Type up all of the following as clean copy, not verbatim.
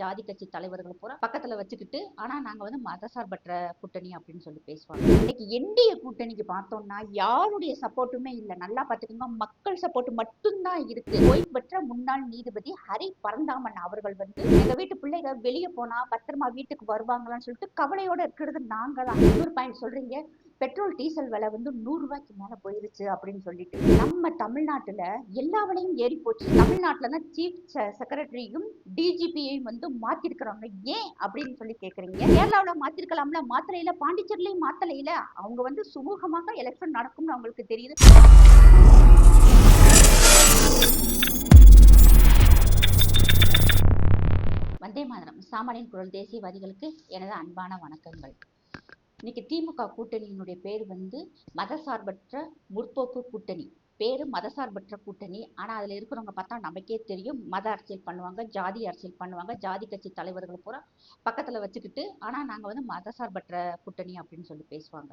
ஜாதி கட்சி தலைவர்கள் பூரா பக்கத்துல வச்சுக்கிட்டு, ஆனா நாங்க வந்து மதசார்பற்ற கூட்டணி அப்படின்னு சொல்லி பேசுவாங்க. இன்னைக்கு என்டிஏ கூட்டணிக்கு பார்த்தோம்னா யாருடைய சப்போர்ட்டுமே இல்ல. நல்லா பார்த்துக்கோங்க, மக்கள் சப்போர்ட் மட்டும்தான் இருக்கு. ஓய்வு பெற்ற முன்னாள் நீதிபதி ஹரி பரந்தாமன் அவர்கள் வந்து எங்க வீட்டு பிள்ளைங்க வெளியே போனா பத்திரமா வீட்டுக்கு வருவாங்களான்னு சொல்லிட்டு கவலையோட இருக்கிறது நாங்க தான். இன்னொரு பாயிண்ட் சொல்றீங்க, பெட்ரோல் டீசல் விலை வந்து 100 ரூபாய்க்கு மேல போயிருச்சு அப்படின்னு சொல்லிட்டு. நம்ம தமிழ்நாட்டுல எல்லா விலையும் ஏறி போச்சு. தமிழ்நாட்டுல தான் சீஃப் செக்ரட்டரியும் டிஜிபியையும் வந்து மாத்திருக்கிறாங்க. ஏன் அப்படின்னு சொல்லி கேக்குறீங்க. கேரளாவுல மாத்திருக்கலாம்ல, மாத்திரையில பாண்டிச்சேரியிலையும் மாத்தலையில. அவங்க வந்து சுமூகமாக எலெக்ஷன் நடக்கும்னு அவங்களுக்கு தெரியுது. வந்தே மாதரம் சாமானியன் குரல் தேசியவாதிகளுக்கு எனது அன்பான வணக்கங்கள். இன்னைக்கு திமுக கூட்டணியினுடைய பேர் வந்து மதசார்பற்ற முற்போக்கு கூட்டணி. பேரு மதசார்பற்ற கூட்டணி. ஆனா அதுல இருக்கிறவங்க பார்த்தா நமக்கே தெரியும், மத அரசியல் பண்ணுவாங்க, ஜாதி அரசியல் பண்ணுவாங்க, ஜாதி கட்சி தலைவர்கள் பூரா பக்கத்துல வச்சுக்கிட்டு, ஆனா நாங்க வந்து மதசார்பற்ற கூட்டணி அப்படின்னு சொல்லி பேசுவாங்க.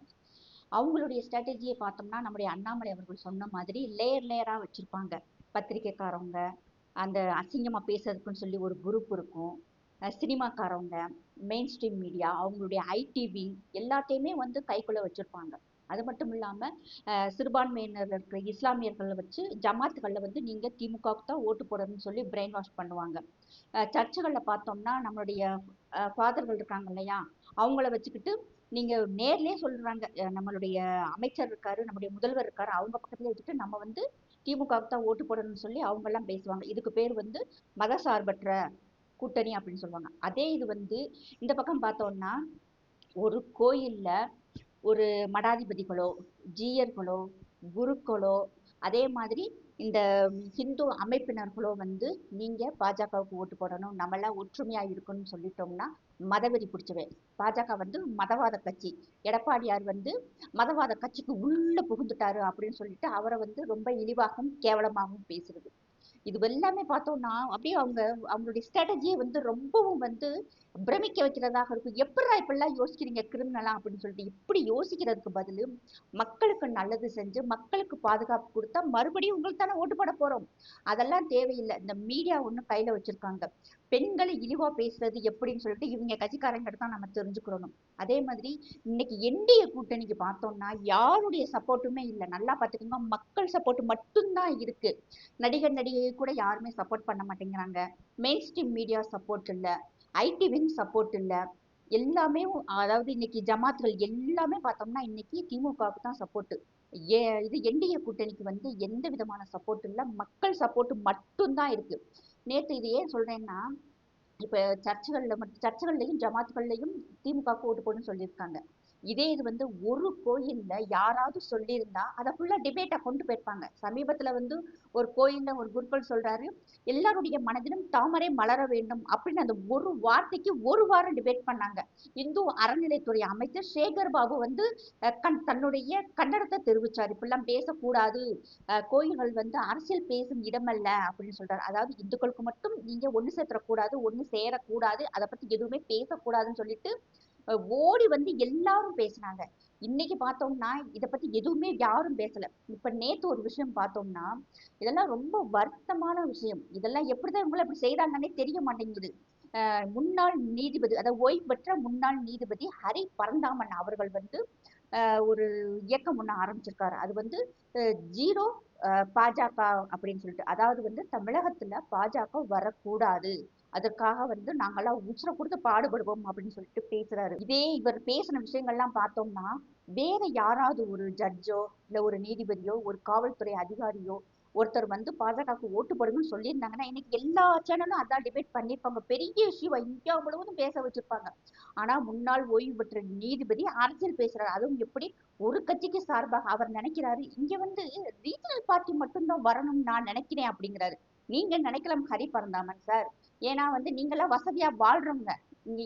அவங்களுடைய ஸ்ட்ராட்டஜியை பார்த்தோம்னா, நம்முடைய அண்ணாமலை அவர்கள் சொன்ன மாதிரி லேயர் லேயரா வச்சிருப்பாங்க. பத்திரிக்கைக்காரவங்க, அந்த அசிங்கமா பேசுறதுக்குன்னு சொல்லி ஒரு குரூப் இருக்கும், சினிமாக்காரவங்க, மெயின் ஸ்ட்ரீம் மீடியா, அவங்களுடைய ஐடி விங் எல்லாத்தையுமே வந்து கைக்குள்ள வச்சிருப்பாங்க. அது மட்டும் இல்லாம சிறுபான்மையினர் இருக்கிற இஸ்லாமியர்களை வச்சு ஜமாத்துகள்ல வந்து நீங்க திமுகவுக்கு தான் ஓட்டு போடணும்னு சொல்லி பிரெயின் வாஷ் பண்ணுவாங்க. சர்ச்சுகள்ல பார்த்தோம்னா நம்மளுடைய ஃபாதர்கள் இருக்காங்க இல்லையா, அவங்கள வச்சுக்கிட்டு நீங்க நேர்லயே சொல்றாங்க, நம்மளுடைய அமைச்சர் இருக்காரு, நம்முடைய முதல்வர் இருக்காரு, அவங்க பக்கத்துல வச்சுட்டு நம்ம வந்து திமுகவுக்கு தான் ஓட்டு போடணும்னு சொல்லி அவங்க எல்லாம் பேசுவாங்க. இதுக்கு பேர் வந்து மதசார்பற்ற கூட்டணி அப்படின்னு சொல்லுவாங்க. அதே இது வந்து இந்த பக்கம் பார்த்தோம்னா, ஒரு கோயில்ல ஒரு மடாதிபதிகளோ, ஜீயர்களோ, குருக்களோ, அதே மாதிரி இந்த ஹிந்து அமைப்பினர்களோ வந்து நீங்க பாஜகவுக்கு ஓட்டு போடணும், நம்மளாம் ஒற்றுமையா இருக்கணும்னு சொல்லிட்டோம்னா மதவெறி பிடிச்சவே. பாஜக வந்து மதவாத கட்சி, எடப்பாடியார் வந்து மதவாத கட்சிக்கு உள்ள புகுந்துட்டாரு அப்படின்னு சொல்லிட்டு அவரை வந்து ரொம்ப இழிவாகவும் கேவலமாகவும் பேசுறது. இது எல்லாமே பார்த்தோம்னா அப்படியே அவங்களுடைய ஸ்ட்ராட்டஜியை வந்து ரொம்பவும் வந்து பிரமிக்க வைக்கிறதாக இருக்கும். எப்படிடா இப்படிலாம் யோசிக்கிறீங்க கிரிமினலா அப்படின்னு சொல்லிட்டு. இப்படி யோசிக்கிறதுக்கு பதில் மக்களுக்கு நல்லது செஞ்சு மக்களுக்கு பாதுகாப்பு கொடுத்தா மறுபடியும் உங்களுக்கு தானே ஓட்டு போட போறோம். அதெல்லாம் தேவையில்லை. இந்த மீடியா ஒண்ணு கையில வச்சிருக்காங்க, பெண்களை இழிவா பேசுறது எப்படின்னு சொல்லிட்டு இவங்க கட்சிக்காரங்க தான் நம்ம தெரிஞ்சுக்கிறோம். அதே மாதிரி இன்னைக்கு என்டிஏ கூட்டணிக்கு பார்த்தோம்னா யாருடைய சப்போர்ட்டுமே இல்லை. நல்லா பார்த்துக்கோங்க, மக்கள் சப்போர்ட் மட்டும்தான் இருக்கு. நடிகர் நடிகை கூட யாருமே சப்போர்ட் பண்ண மாட்டேங்கிறாங்க. மெயின் ஸ்ட்ரீம் மீடியா சப்போர்ட் இல்ல, ஐடி விங் சப்போர்ட் இல்ல. எல்லாமே அதாவது இன்னைக்கு ஜமாத்துகள் எல்லாமே பார்த்தோம்னா இன்னைக்கு திமுகவுக்கு தான் சப்போர்ட். இது என்டிஏ கூட்டணிக்கு வந்து எந்த விதமான சப்போர்ட் இல்ல, மக்கள் சப்போர்ட் மட்டும்தான் இருக்கு. நேத்து இது ஏன் சொல்றேன்னா, இப்ப சர்ச்சுகள்லயும் ஜமாத்துகள்லயும் திமுகவுக்கு ஓட்டு போடுன்னு சொல்லியிருக்காங்க. இதே இது வந்து ஒரு கோயில்ல யாராவது சொல்லியிருந்தா அதை ஃபுல்லா டிபேட்டா கொண்டு போயிருப்பாங்க. சமீபத்துல வந்து ஒரு கோயில்ல ஒரு குருக்கள் சொல்றாரு, எல்லாருடைய மனதிலும் தாமரை மலர வேண்டும் அப்படின்னு அந்த ஒரு வார்த்தைக்கு ஒரு வாரம் டிபேட் பண்ணாங்க. இந்து அறநிலைத்துறை அமைச்சர் சேகர் பாபு வந்து தன்னுடைய கண்டனத்தை தெரிவிச்சார், இப்படிலாம் பேசக்கூடாது, கோயில்கள் வந்து அரசியல் பேசும் இடமல்ல அப்படின்னு சொல்றாரு. அதாவது இந்துக்களுக்கு மட்டும் நீங்க ஒண்ணு சேர்த்தக்கூடாது, ஒண்ணு சேரக்கூடாது, அதை பத்தி எதுவுமே பேசக்கூடாதுன்னு சொல்லிட்டு ஓடி வந்து எல்லாரும் பேசினாங்க. இன்னைக்கு பார்த்தோம்னா இதை பத்தி எதுவுமே யாரும் பேசல. இப்ப நேத்து ஒரு விஷயம் பார்த்தோம்னா, இதெல்லாம் ரொம்ப வருத்தமான விஷயம். இதெல்லாம் எப்படிதான் இவங்களை இப்படி செய்யறாங்கன்னே தெரிய மாட்டேங்குது. முன்னாள் நீதிபதி, அதாவது ஓய்வு பெற்ற முன்னாள் நீதிபதி ஹரி பரந்தாமன் அவர்கள் வந்து ஒரு இயக்கம் ஒண்ணு ஆரம்பிச்சிருக்காரு. அது வந்து ஜீரோ பாஜக அப்படின்னு சொல்லிட்டு. அதாவது வந்து தமிழகத்துல பாஜக வரக்கூடாது, அதற்காக வந்து நாங்கெல்லாம் உசுர கொடுத்து பாடுபடுவோம் அப்படின்னு சொல்லிட்டு பேசுறாரு. இதே இவர் பேசின விஷயங்கள்லாம் பார்த்தோம்னா வேற யாராவது ஒரு ஜட்ஜோ இல்ல ஒரு நீதிபதியோ ஒரு காவல்துறை அதிகாரியோ ஒருத்தர் வந்து பாஜகவுக்கு ஓட்டு போடுங்கன்னு சொல்லியிருந்தாங்கன்னா இன்னைக்கு எல்லா சேனலும் அதான் டிபேட் பண்ணிருப்பாங்க, பெரிய இஷ்யூவா இந்தியா முழுவதும் பேச வச்சிருப்பாங்க. ஆனா முன்னாள் ஓய்வு பெற்ற நீதிபதி அரசியல் பேசுறாரு. அதுவும் எப்படி ஒரு கட்சிக்கு சார்பாக அவர் நினைக்கிறாரு, இங்க வந்து ரீஜனல் பார்ட்டி மட்டும்தான் வரணும்னு நான் நினைக்கிறேன் அப்படிங்கிறாரு. நீங்க நினைக்கலாம் ஹரி பரந்தாமன் சார், ஏன்னா வந்து நீங்கெல்லாம் வசதியா வாழ்றவங்க.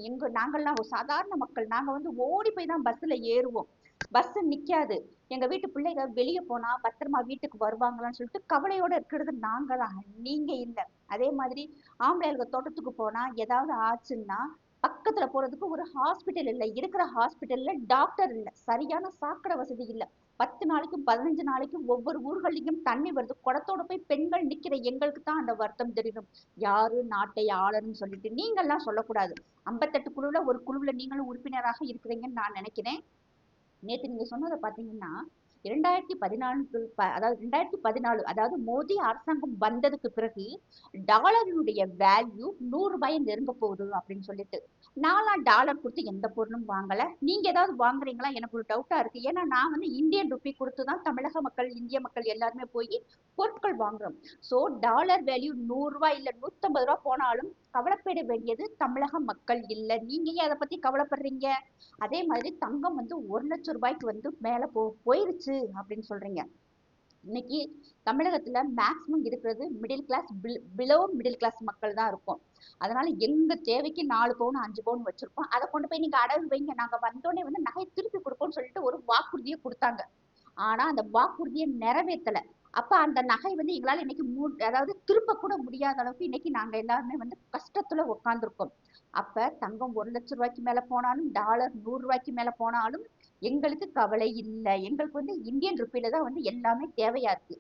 இங்க நாங்கெல்லாம் ஒரு சாதாரண மக்கள், நாங்க வந்து ஓடி போய் தான் பஸ்ல ஏறுவோம், பஸ் நிக்காது, எங்க வீட்டு பிள்ளைங்க வெளியே போனா பத்திரமா வீட்டுக்கு வருவாங்களான்னு சொல்லிட்டு கவலையோட இருக்கிறது நாங்க தான், நீங்க இல்ல. அதே மாதிரி ஆம்பளைங்க தோட்டத்துக்கு போனா ஏதாவது ஆச்சுன்னா பக்கத்துல போறதுக்கு ஒரு ஹாஸ்பிட்டல் இல்ல, இருக்கிற ஹாஸ்பிட்டல்ல டாக்டர் இல்ல, சரியான சாக்கடை வசதி இல்ல, 10 நாளைக்கும் 15 நாளைக்கும் ஒவ்வொரு ஊர்களையும் தண்ணி வருது. குடத்தோட போய் பெண்கள் நிக்கிற எங்களுக்கு தான் அந்த வருத்தம் தெரியும். யாரு நாட்டை ஆளணும்னு சொல்லிட்டு நீங்கள்லாம் சொல்லக்கூடாது. 58 குழுவுல ஒரு குழுவுல நீங்களும் உறுப்பினராக இருக்கிறீங்கன்னு நான் நினைக்கிறேன். நேத்து நீங்க சொன்னதை பாத்தீங்கன்னா 2014 அதாவது 2014 அதாவது மோடி அரசாங்கம் வந்ததுக்கு பிறகு டாலரினுடைய வேல்யூ 100 ரூபாயை நெருங்க போகுது அப்படின்னு சொல்லிட்டு நான்லாம் டாலர் கொடுத்து எந்த பொருளும் வாங்கல. நீங்க ஏதாவது வாங்குறீங்களா? எனக்கு ஒரு டவுட்டா இருக்கு. ஏன்னா நான் வந்து இந்தியன் ருப்பி கொடுத்து தான் தமிழக மக்கள் இந்திய மக்கள் எல்லாருமே போய் பொருட்கள் வாங்குறோம். சோ டாலர் வேல்யூ 100 ரூபாய் இல்ல 150 ரூபாய் போனாலும் கவலைப்பட வேண்டியது தமிழக மக்கள் இல்ல. நீங்க ஏன் அதை பத்தி கவலைப்படுறீங்க? அதே மாதிரி தங்கம் வந்து 1 லட்சம் ரூபாய்க்கு வந்து மேல போயிருச்சு அப்படின்னு சொல்றீங்க. இன்னைக்கு தமிழகத்துல மேக்சிமம் இருக்கிறது middle class, below middle class மக்கள் தான் இருக்கும். அதனால எங்க தேவைக்கு 4 பவுன் 5 பவுன் வச்சிருக்கோம். அதை கொண்டு போய் நீங்க அடகு வைங்க, நாங்க வந்தோடனே வந்து நகையை திருப்பி கொடுப்போம்னு சொல்லிட்டு ஒரு வாக்குறுதியை கொடுத்தாங்க. ஆனா அந்த வாக்குறுதியை நிறைவேற்றல. அப்ப அந்த நகை வந்து எங்களால இன்னைக்கு அதாவது திருப்ப கூட முடியாத அளவுக்கு இன்னைக்கு நாங்க எல்லாருமே வந்து கஷ்டத்துல உட்கார்ந்துருக்கோம். அப்ப தங்கம் 1 லட்சம் ரூபாய்க்கு மேல போனாலும் டாலர் 100 ரூபாய்க்கு மேல போனாலும் எங்களுக்கு கவலை இல்லை. எங்களுக்கு வந்து இந்தியன் ருப்பியில தான் வந்து எல்லாமே தேவையா இருக்கு.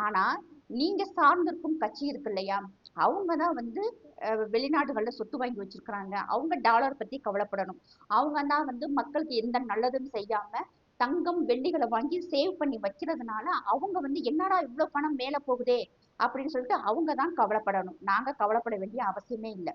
ஆனா நீங்க சார்ந்திருக்கும் கட்சி இருக்கு இல்லையா, அவங்கதான் வந்து வெளிநாடுகள்ல சொத்து வாங்கி வச்சிருக்கிறாங்க. அவங்க டாலர் பத்தி கவலைப்படணும். அவங்க தான் வந்து மக்களுக்கு எந்த நல்லதும் செய்யாம தங்கம் வெள்ளிகளை வாங்கி சேவ் பண்ணி வைக்கிறதுனால அவங்க வந்து என்னடா இவ்வளவு பணம் மேல போகுதே அப்படின்னு சொல்லிட்டு அவங்க தான் கவலைப்படணும். நாங்க கவலைப்பட வேண்டிய அவசியமே இல்லை.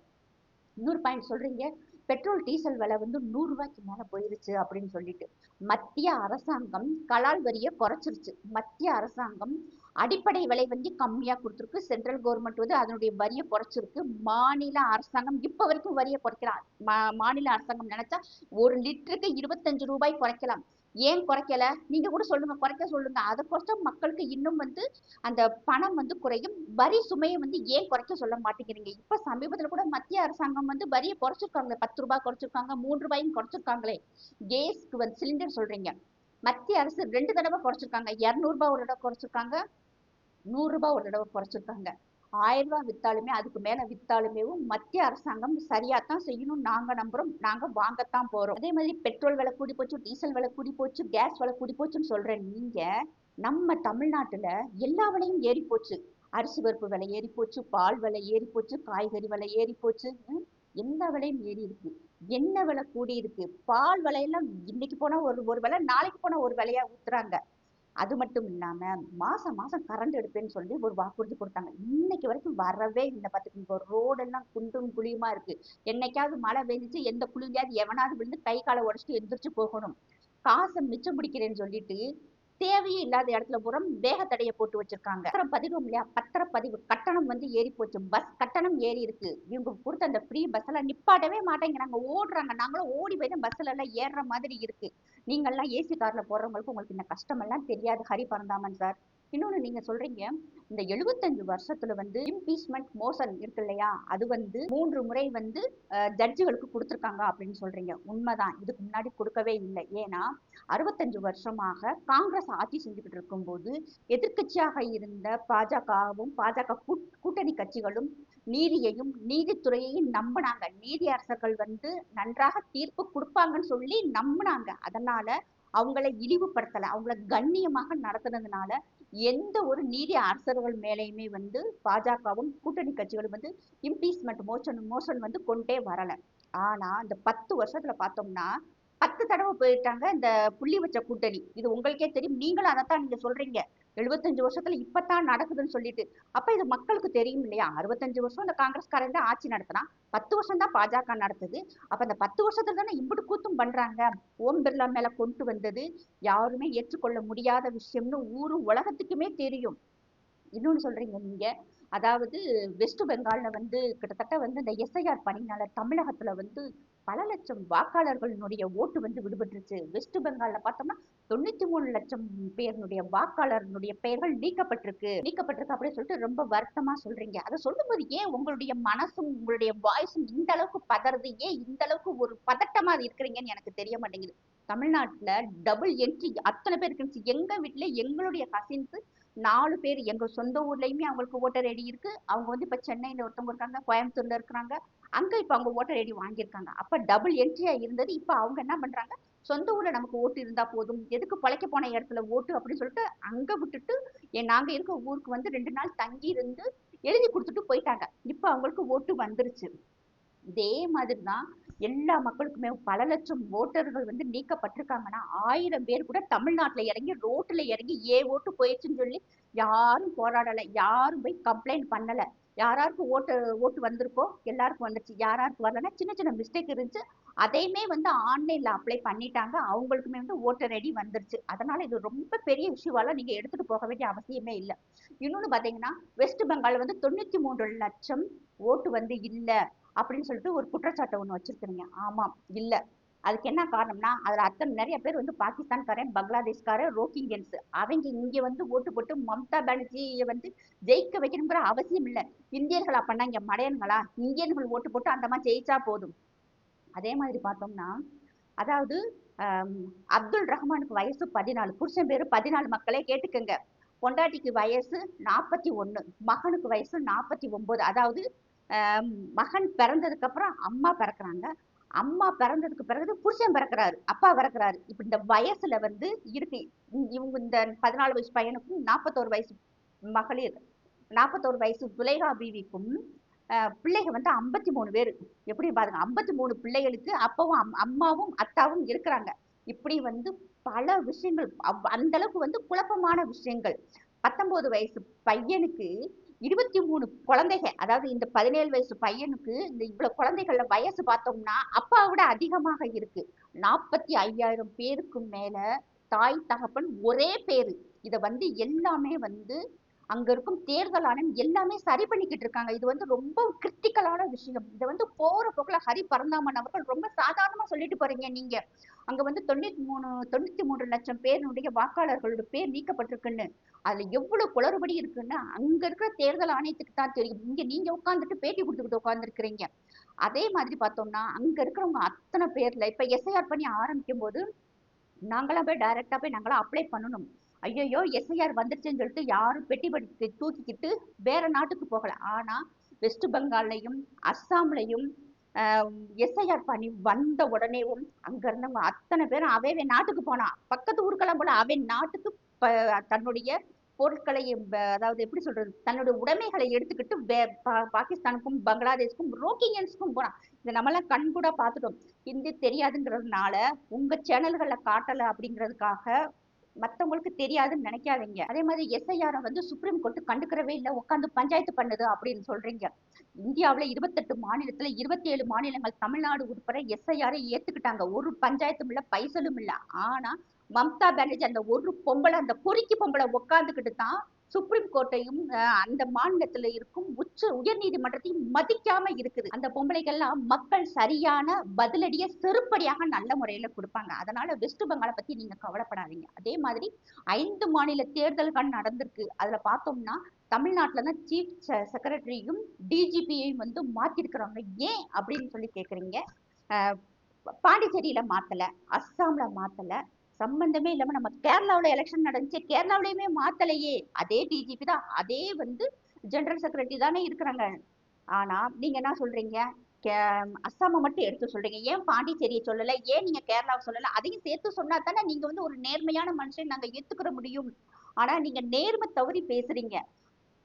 இன்னொரு பாயிண்ட் சொல்றீங்க, பெட்ரோல் டீசல் விலை வந்து 100 ரூபாய்க்கு மேல போயிருச்சு அப்படின்னு சொல்லிட்டு மத்திய அரசாங்கம் கலால் வரியை குறைச்சிருச்சு. மத்திய அரசாங்கம் அடிப்படை விலை வந்து கம்மியா கொடுத்துருக்கு. சென்ட்ரல் கவர்மெண்ட் வந்து அதனுடைய வரியை குறைச்சிருக்கு. மாநில அரசாங்கம் இப்ப வரைக்கும் வரியை குறைக்கலாம். மாநில அரசாங்கம் நினைச்சா 1 லிட்டருக்கு 25 ரூபாய் குறைக்கலாம். ஏன் குறைக்கல? நீங்க கூட சொல்லுங்க, குறைக்க சொல்லுங்க. அதை குறைச்சா மக்களுக்கு இன்னும் வந்து அந்த பணம் வந்து குறையும். வரி சுமையை வந்து ஏன் குறைக்க சொல்ல மாட்டேங்கிறீங்க? இப்ப சமீபத்துல கூட மத்திய அரசாங்கம் வந்து வரியை குறைச்சிருக்காங்க. 10 ரூபாய் குறைச்சிருக்காங்க, 3 ரூபாயும் குறைச்சிருக்காங்களே. கேஸ்க்கு வந்து சிலிண்டர் சொல்றீங்க, மத்திய அரசு 2 தடவை குறைச்சிருக்காங்க. 200 ரூபாய் ஒரு தடவை குறைச்சிருக்காங்க, 100 ரூபாய் ஒரு தடவை குறைச்சிருக்காங்க. 1000 ரூபாய் வித்தாலுமே அதுக்கு மேல வித்தாலுமே மத்திய அரசாங்கம் சரியாத்தான் செய்யணும் நாங்க நம்புறோம். நாங்க வாங்கத்தான் போறோம். அதே மாதிரி பெட்ரோல் விலை கூடி போச்சு, டீசல் விலை கூடி போச்சு, கேஸ் விலை கூடி போச்சுன்னு சொல்றேன். நீங்க நம்ம தமிழ்நாட்டுல எல்லா விலையும் ஏறி போச்சு. அரிசி பருப்பு விலை ஏறி போச்சு, பால் விலை ஏறி போச்சு, காய்கறி விலை ஏறி போச்சு, எல்லா விலையும் ஏறி இருக்கு. என்ன விலை கூடி இருக்கு? பால் விலையெல்லாம் இன்னைக்கு போனா ஒரு ஒரு விலை, நாளைக்கு போனா ஒரு விலையா ஊத்துறாங்க. அது மட்டும் இல்லாம மாசம் மாசம் கரண்ட் எடுப்பேன்னு சொல்லி ஒரு வாக்குறுதி கொடுத்தாங்க. இன்னைக்கு வரைக்கும் வரவே இல்லை. பாத்துக்கோங்க, ரோடெல்லாம் குண்டும் குழியுமா இருக்கு. என்னைக்காவது மழை பெஞ்சிச்சு எந்த குழியிலாவது எவனாவது விழுந்து கை காலை உடச்சிட்டு எந்திரிச்சு போகணும். காசை மிச்சம் பிடிக்கிறேன்னு சொல்லிட்டு தேவையே இல்லாத இடத்துல பூரா வேகத்தடையை போட்டு வச்சிருக்காங்க. பத்திரம் பதிவோம் இல்லையா, பத்திரப்பதிவு கட்டணம் வந்து ஏறி போச்சு. பஸ் கட்டணம் ஏறி இருக்கு. இவங்க கொடுத்த அந்த ஃப்ரீ பஸ் எல்லாம் நிப்பாட்டவே மாட்டேங்கிறாங்க, ஓடுறாங்க. நாங்களும் ஓடி போய் தான் பஸ்ல எல்லாம் ஏறுற மாதிரி இருக்கு. நீங்க எல்லாம் ஏசி கார்ல போறவங்களுக்கு உங்களுக்கு இந்த கஷ்டம் எல்லாம் தெரியாது ஹரி பரந்தாமன் சார். இன்னொன்னு நீங்க சொல்றீங்க, இந்த 75 வருஷத்துல வந்து இம்பீச்மெண்ட் மோஷன் இருக்கு இல்லையா, அது வந்து 3 முறை வந்து ஜட்ஜுகளுக்கு கொடுத்துருக்காங்க அப்படின்னு சொல்றீங்க. உண்மைதான், இதுக்கு முன்னாடி கொடுக்கவே இல்லை. ஏன்னா 65 வருஷமாக காங்கிரஸ் ஆட்சி செஞ்சுக்கிட்டு இருக்கும்போது எதிர்க்கட்சியாக இருந்த பாஜகவும் பாஜக கூட்டணி கட்சிகளும் நீதியையும் நீதித்துறையையும் நம்பினாங்க. நீதி அரசர்கள் வந்து நன்றாக தீர்ப்பு கொடுப்பாங்கன்னு சொல்லி நம்பினாங்க. அதனால அவங்களை இழிவுபடுத்தல, அவங்கள கண்ணியமாக நடத்துனதுனால எந்த ஒரு நீதி அரசர்கள் மேலேயுமே வந்து பாஜகவும் கூட்டணி கட்சிகளும் வந்து இம்பீச்மெண்ட் மோஷன் வந்து கொண்டே வரல. ஆனா இந்த 10 வருஷத்துல பார்த்தோம்னா 10 தடவை போயிட்டாங்க இந்த புள்ளி வச்ச கூட்டணி. இது உங்களுக்கே தெரியும், நீங்களும் அதைத்தான் நீங்க சொல்றீங்க. 75 வருஷத்துல இப்பதான் நடக்குதுன்னு சொல்லிட்டு. அப்ப இது மக்களுக்கு தெரியும் இல்லையா? 65 வருஷம் இந்த காங்கிரஸ்காரன் தான் ஆட்சி நடத்தினா, 10 வருஷம் தான் பாஜக நடத்துது. அப்ப அந்த 10 வருஷத்துல தானே இம்புட்டு கூத்தும் பண்றாங்க. ஓம் பிர்லா மேல கொண்டு வந்தது யாருமே ஏற்றுக்கொள்ள முடியாத விஷயம்னு ஊரு உலகத்துக்குமே தெரியும். இன்னொன்னு சொல்றீங்க நீங்க, அதாவது வெஸ்ட் பெங்கால்ல வந்து கிட்டத்தட்ட வந்து இந்த எஸ்ஐஆர் பணினால தமிழகத்துல வந்து பல லட்சம் வாக்காளர்களுடைய ஓட்டு வந்து விடுபட்டுருச்சு. வெஸ்ட் பெங்கால்ல பார்த்தோம்னா 93 லட்சம் பேருடைய வாக்காளர்களுடைய பெயர்கள் நீக்கப்பட்டிருக்கு அப்படின்னு சொல்லிட்டு ரொம்ப வருத்தமா சொல்றீங்க. அதை சொல்லும்போது ஏன் உங்களுடைய மனசும் உங்களுடைய வாய்ஸும் இந்த அளவுக்கு பதறது? ஏன் இந்த அளவுக்கு ஒரு பதட்டமா இருக்கிறீங்கன்னு எனக்கு தெரிய மாட்டேங்குது. தமிழ்நாட்டுல டபுள் என்ட்ரி அத்தனை பேர் இருக்கு. எங்க வீட்டுல எங்களுடைய கசின்ஸ் 4 பேர் எங்க சொந்த ஊர்லயுமே அவங்களுக்கு ஓட்டர் ஐடி இருக்கு. அவங்க வந்து இப்ப சென்னையில ஒருத்தவங்க இருக்காங்க, கோயம்புத்தூர்ல இருக்கிறாங்க. அங்க இப்ப அவங்க ஓட்டர் ஐடி வாங்கியிருக்காங்க. அப்ப டபுள் என்ட்ரியா இருந்தது. இப்ப அவங்க என்ன பண்றாங்க, சொந்த ஊர்ல நமக்கு ஓட்டு இருந்தா போதும், எதுக்கு பொழைக்க போன இடத்துல ஓட்டு அப்படின்னு சொல்லிட்டு அங்க விட்டுட்டு நாங்க இருக்க ஊருக்கு வந்து 2 நாள் தங்கி இருந்து எழுதி கொடுத்துட்டு போயிட்டாங்க. இப்ப அவங்களுக்கு ஓட்டு வந்துருச்சு. இதே மாதிரிதான் எல்லா மக்களுக்குமே பல லட்சம் ஓட்டர்கள் வந்து நீக்கப்பட்டிருக்காங்கன்னா 1000 பேர் கூட தமிழ்நாட்டுல இறங்கி ரோட்ல இறங்கி ஓட்டு போயிடுச்சுன்னு சொல்லி யாரும் போராடல, யாரும் போய் கம்ப்ளைண்ட் பண்ணல. யாராருக்கு ஓட்டு ஓட்டு வந்திருக்கோ எல்லாருக்கும் வந்துருச்சு. யாராருக்கு வரலன்னா சின்ன சின்ன மிஸ்டேக் இருந்துச்சு, அதையுமே வந்து ஆன்லைன்ல அப்ளை பண்ணிட்டாங்க. அவங்களுக்குமே வந்து ஓட்டர் ஐடி வந்துருச்சு. அதனால இது ரொம்ப பெரிய இஷ்யூவால நீங்க எடுத்துட்டு போக வேண்டிய அவசியமே இல்லை. இன்னொன்னு பாத்தீங்கன்னா வெஸ்ட் பெங்கால் வந்து 93 லட்சம் ஓட்டு வந்து இல்ல அப்படின்னு சொல்லிட்டு ஒரு குற்றச்சாட்டை ஒண்ணு வச்சிருக்கிறீங்க. ஆமாம், இல்ல. அதுக்கு என்ன காரணம்னா அதுல அத்தனை நிறைய பேர் வந்து பாகிஸ்தான்காரன், பங்களாதேஷ்காரன், ரோஹிங்கியன்ஸ். அவங்க இங்க வந்து ஓட்டு போட்டு மம்தா பானர்ஜியை வந்து ஜெயிக்க வைக்கணுங்கிற அவசியம் இல்ல. இந்தியர்கள் அப்பன்னா இங்க மடையன்களா? இந்தியர்கள் ஓட்டு போட்டு அந்த மாதிரி ஜெயிச்சா போதும். அதே மாதிரி பார்த்தோம்னா அதாவது அப்துல் ரஹ்மானுக்கு வயசு 14, புருஷன் பேரு 14. மக்களே கேட்டுக்கங்க. பொண்டாட்டிக்கு வயசு 41, மகனுக்கு வயசு 49. அதாவது மகன் பிறந்ததுக்கு அப்புறம் அம்மா பிறக்குறாங்க. அம்மா பிறந்ததுக்கு பிறகு புருஷன் பிறக்கிறாரு, அப்பா பிறக்கிறாரு. இப்ப இந்த வயசுல வந்து இருக்கு. இவங்க இந்த 14 வயசு பையனுக்கும் 41 வயசு மகளிர், 41 வயசு துலைகா பீவிக்கும் பிள்ளைங்க வந்து 53 பேரு. எப்படி பாருங்க, 53 பிள்ளைகளுக்கு அப்பாவும் அம்மாவும் அத்தாவும் இருக்கிறாங்க. இப்படி வந்து பல விஷயங்கள் அந்த அளவுக்கு வந்து குழப்பமான விஷயங்கள். 19 வயசு பையனுக்கு 23 குழந்தைங்க. அதாவது இந்த 17 வயசு பையனுக்கு இந்த இவ்வளவு குழந்தைகள வயசு பார்த்தோம்னா அப்பாவை விட அதிகமாக இருக்கு. 45,000 பேருக்கு மேல தாய் தகப்பன் ஒரே பேரு. இத வந்து எல்லாமே வந்து அங்க இருக்கும் தேர்தல் ஆணையம் எல்லாமே சரி பண்ணிக்கிட்டு இருக்காங்க. இது வந்து ரொம்ப கிரிட்டிக்கலான விஷயம். இதை வந்து போற போக்குல ஹரி பரந்தாமன் அவர்கள் ரொம்ப சாதாரணமா சொல்லிட்டு போறீங்க நீங்க. அங்க வந்து 93 லட்சம் பேருடைய வாக்காளர்களோட பேர் நீக்கப்பட்டிருக்குன்னு. அதுல எவ்வளவு குளறுபடி இருக்குன்னு அங்க இருக்கிற தேர்தல் ஆணையத்துக்கு தான் தெரியும். இங்க நீங்க உட்கார்ந்துட்டு பேட்டி கொடுத்துக்கிட்டு உட்கார்ந்துருக்கிறீங்க. அதே மாதிரி பார்த்தோம்னா அங்க இருக்கிறவங்க அத்தனை பேர்ல இப்ப எஸ்ஐஆர் பண்ணி ஆரம்பிக்கும் போது நாங்களாம் போய் டைரக்டா போய் நாங்களாம் அப்ளை பண்ணணும். ஐயோ எஸ்ஐஆர் வந்துருச்சுன்னு சொல்லிட்டு யாரும் பெட்டி படி தூக்கிக்கிட்டு வேற நாட்டுக்கு போகல. ஆனா வெஸ்ட் பெங்கால்லையும் அஸ்ஸாம்லையும் எஸ்ஐஆர் பண்ணி வந்த உடனேவும் அங்க இருந்தவங்க அத்தனை பேரும் அவை நாட்டுக்கு போனா, பக்கத்து ஊருக்கெல்லாம் போல அவை நாட்டுக்கு தன்னுடைய பொருட்களை அதாவது எப்படி சொல்றது, தன்னுடைய உடைமைகளை எடுத்துக்கிட்டு பாகிஸ்தானுக்கும் பங்களாதேஷ்க்கும் ரோஹிங்கியன்ஸ்க்கும் போனா. இதை நம்மளாம் கண் கூட பார்த்துட்டோம். ஹிந்தி தெரியாதுங்கிறதுனால உங்க சேனல்களை காட்டல அப்படிங்கிறதுக்காக மத்தவங்களுக்கு தெரியாதுன்னு நினைக்காதீங்க. அதே மாதிரி எஸ்ஐஆர் வந்து சுப்ரீம் கோர்ட் கண்டுக்கிறவே இல்லை, உட்காந்து பஞ்சாயத்து பண்ணுது அப்படின்னு சொல்றீங்க. இந்தியாவுல 28 மாநிலத்துல 27 மாநிலங்கள் தமிழ்நாடு உட்பட எஸ்ஐஆரை ஏத்துக்கிட்டாங்க. ஒரு பஞ்சாயத்தும் இல்ல, பைசலும் இல்ல. ஆனா மம்தா பானர்ஜி அந்த ஒரு பொம்பளை, அந்த பொறுக்கி பொம்பளை உட்காந்துக்கிட்டு தான் சுப்ரீம் கோர்ட்டையும் அந்த மாநிலத்துல இருக்கும் உயர் நீதிமன்றத்தையும் மதிக்காம இருக்குது. அந்த பொம்பளைகள்லாம் மக்கள் சரியான பதிலடிய செருப்படியாக நல்ல முறையில கொடுப்பாங்க. அதனால வெஸ்ட் பெங்காலை பத்தி நீங்க கவலைப்படாதீங்க. அதே மாதிரி 5 மாநில தேர்தல்கள் நடந்திருக்கு. அதுல பார்த்தோம்னா தமிழ்நாட்டுல தான் சீஃப் செக்ரட்டரியும் டிஜிபியையும் வந்து மாத்திருக்கிறாங்க. ஏன் அப்படின்னு சொல்லி கேக்குறீங்க. பாண்டிச்சேரியில மாத்தல, அஸ்ஸாம்ல மாத்தல, சம்பந்தமே இல்லாம நம்ம கேரளாவுல எலெக்ஷன் நடந்துச்சு, கேரளாவிலயுமே மாத்தலையே. அதே டிஜிபி தான், அதே வந்து ஜெனரல் செக்ரட்டரி தானே இருக்கிறாங்க. ஆனா நீங்க என்ன சொல்றீங்க, அஸ்ஸாம மட்டும் எடுத்து சொல்றீங்க. ஏன் பாண்டிச்சேரியை சொல்லல, ஏன் நீங்க கேரளாவை சொல்லல? அதையும் சேர்த்து சொன்னா தானே நீங்க வந்து ஒரு நேர்மையான மனுஷன் நாங்க ஏத்துக்கிற முடியும். ஆனா நீங்க நேர்மை தவறி பேசுறீங்க.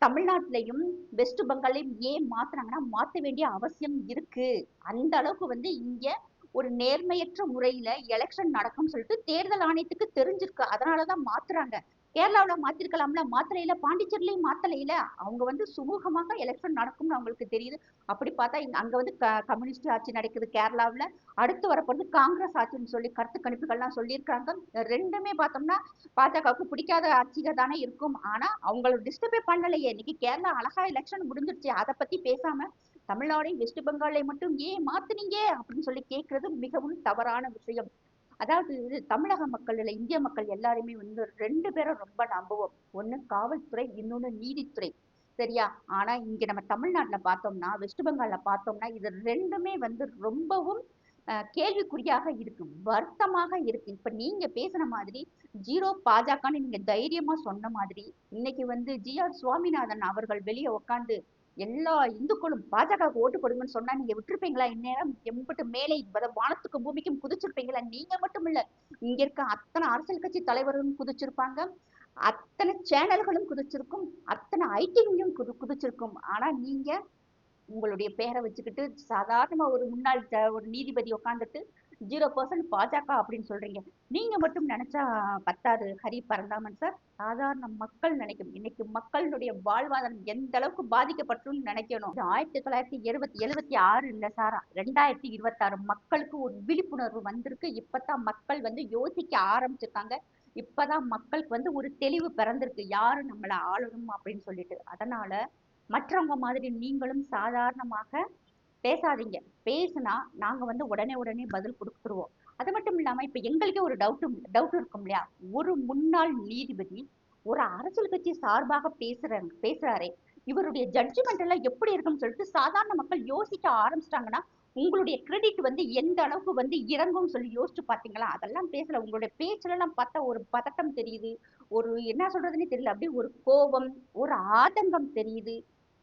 தமிழ்நாட்டிலையும் வெஸ்ட் பெங்காலையும் ஏன் மாத்துறாங்கன்னா மாத்த வேண்டிய அவசியம் இருக்கு. அந்த அளவுக்கு வந்து இங்க ஒரு நேர்மையற்ற முறையில எலெக்ஷன் நடக்கும்னு சொல்லிட்டு தேர்தல் ஆணையத்துக்கு தெரிஞ்சிருக்கு. அதனாலதான் மாத்துறாங்க. கேரளாவுல மாத்திருக்கலாம்ல, மாத்தலையில. பாண்டிச்சேரியிலையும் மாத்தலையில. அவங்க வந்து சுமூகமாக எலெக்ஷன் நடக்கும்னு அவங்களுக்கு தெரியுது. அப்படி பார்த்தா அங்க வந்து கம்யூனிஸ்ட் ஆட்சி நடக்குது கேரளாவுல. அடுத்து வரப்போது காங்கிரஸ் ஆட்சின்னு சொல்லி கருத்து கணிப்புகள்லாம் சொல்லியிருக்காங்க. ரெண்டுமே பார்த்தோம்னா பாஜகவுக்கு பிடிக்காத ஆட்சிகள் தானே இருக்கும். ஆனா அவங்கள டிஸ்டர்பே பண்ணலையே. இன்னைக்கு கேரளா அழகா எலெக்ஷன் முடிஞ்சிருச்சு. அதை பத்தி பேசாம தமிழ்நாடு வெஸ்ட் பெங்காலை மட்டும் ஏன் மாத்துனீங்க அப்படின்னு சொல்லி கேட்கறது மிகவும் தவறான விஷயம். அதாவது தமிழக மக்கள் இல்ல, இந்திய மக்கள் எல்லாருமே வந்து 2 பேரை ரொம்ப நம்புவோம். ஒண்ணு காவல்துறை, இன்னொன்னு நீதித்துறை. சரியா? ஆனா இங்க நம்ம தமிழ்நாட்டுல பார்த்தோம்னா வெஸ்ட் பெங்கால்ல பார்த்தோம்னா இது ரெண்டுமே வந்து ரொம்பவும் கேள்விக்குறியாக இருக்கு, வருத்தமாக இருக்கு. இப்ப நீங்க பேசுன மாதிரி ஜீரோ பாஜகன்னு நீங்க தைரியமா சொன்ன மாதிரி இன்னைக்கு வந்து ஜி ஆர் சுவாமிநாதன் அவர்கள் வெளியே உட்காந்து எல்லா இந்துக்களும் பாஜகவுக்கு ஓட்டு போடுங்கன்னு சொன்னா நீங்க விட்டுருப்பீங்களா? இந்நேரம் எம்பிட்டு மேலே வானத்துக்கும் பூமிக்கும் குதிச்சிருப்பீங்களா? நீங்க மட்டும் இல்ல, இங்க இருக்க அத்தனை அரசியல் கட்சி தலைவர்களும் குதிச்சிருப்பாங்க, அத்தனை சேனல்களும் குதிச்சிருக்கும், அத்தனை ஐடிவியும் குதிச்சிருக்கும். ஆனா நீங்க உங்களுடைய பேரை வச்சுக்கிட்டு சாதாரணமா ஒரு முன்னாள் ஒரு நீதிபதி உட்காந்துட்டு 0% பாஜக அப்படின்னு சொல்றீங்க. நீங்க மட்டும் நினைச்சா பத்தாது ஹரி பரந்தாமன் சார். சாதாரண மக்கள் நினைக்கும். இன்னைக்கு மக்களுடைய வாழ்வாதாரம் எந்த அளவுக்கு பாதிக்கப்பட்டுன்னு நினைக்கணும். 1976 இல்ல சாரா, 2026 மக்களுக்கு ஒரு விழிப்புணர்வு வந்திருக்கு. இப்பதான் மக்கள் வந்து யோசிக்க ஆரம்பிச்சிருக்காங்க. இப்பதான் மக்களுக்கு வந்து ஒரு தெளிவு பிறந்திருக்கு, யாரு நம்மளை ஆளணும் அப்படின்னு சொல்லிட்டு. அதனால மற்றவங்க மாதிரி நீங்களும் சாதாரணமாக பேசாதீங்க. பேசுனா நாங்க வந்து உடனே உடனே பதில் கொடுத்துருவோம். அது மட்டும் இல்லாம இப்ப எங்களுக்கே ஒரு டவுட் இருக்கும் இல்லையா? ஒரு முன்னாள் நீதிபதி ஒரு அரசியல் கட்சி சார்பாக பேசுறாரே, இவருடைய ஜட்ஜ்மெண்ட் எல்லாம் எப்படி இருக்குன்னு சொல்லிட்டு சாதாரண மக்கள் யோசிக்க ஆரம்பிச்சிட்டாங்கன்னா உங்களுடைய கிரெடிட் வந்து எந்த அளவுக்கு வந்து இறங்கும்னு சொல்லி யோசிச்சு பாத்தீங்களா? அதெல்லாம் பேசல. உங்களுடைய பேச்சுல எல்லாம் பார்த்தா ஒரு பதட்டம் தெரியுது, ஒரு என்ன சொல்றதுன்னே தெரியல, அப்படியே ஒரு கோபம், ஒரு ஆதங்கம் தெரியுது.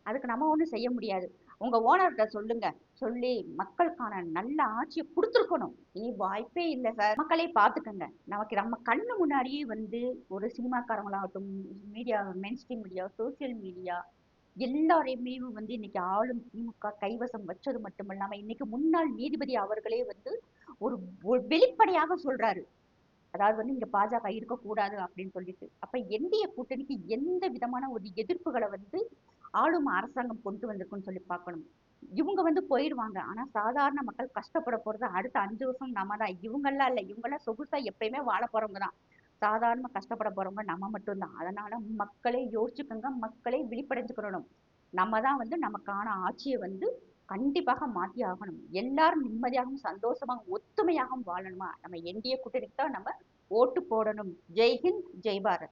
அதுக்கு நம்ம ஒண்ணும் செய்ய முடியாது. உங்க ஓனர்கிட்ட சொல்லுங்க. சொல்லி மக்களுக்கான நல்ல ஆட்சியை கொடுத்துருக்கணும். இனி வாய்ப்பே இல்லை சார். மக்களே பார்த்துக்கங்க. நமக்கு நம்ம கண்ணு முன்னாடியே வந்து ஒரு சினிமாக்காரங்களாகட்டும், media, mainstream media, social media, எல்லாரையுமே வந்து இன்னைக்கு ஆளும் திமுக கைவசம் வச்சது மட்டும் இல்லாம இன்னைக்கு முன்னாள் நீதிபதி அவர்களே வந்து ஒரு வெளிப்படையாக சொல்றாரு. அதாவது வந்து இங்க பாஜக இருக்கக்கூடாது அப்படின்னு சொல்லிட்டு. அப்ப என்டிஏ கூட்டணிக்கு எந்த விதமான ஒரு எதிர்ப்புகளை வந்து ஆளும் அரசாங்கம் கொண்டு வந்திருக்குன்னு சொல்லி பார்க்கணும். இவங்க வந்து போயிடுவாங்க. ஆனா சாதாரண மக்கள் கஷ்டப்பட போறது அடுத்த 5 வருஷம் நம்ம தான். இவங்கெல்லாம் இல்ல, இவங்கெல்லாம் சொகுசா எப்பயுமே வாழ போறவங்க தான். சாதாரண கஷ்டப்பட போறவங்க நம்ம மட்டும்தான். அதனால மக்களே யோசிச்சுக்கோங்க, மக்களே விழிப்படைஞ்சுக்கணும். நம்ம தான் வந்து நமக்கான ஆட்சியை வந்து கண்டிப்பாக மாத்தி ஆகணும். எல்லாரும் நிம்மதியாகவும் சந்தோஷமாகவும் ஒத்துமையாகவும் வாழணுமா, நம்ம என்டிஏ கூட்டணிக்கு தான் நம்ம ஓட்டு போடணும். ஜெய் ஹிந்த், ஜெய் பாரத்.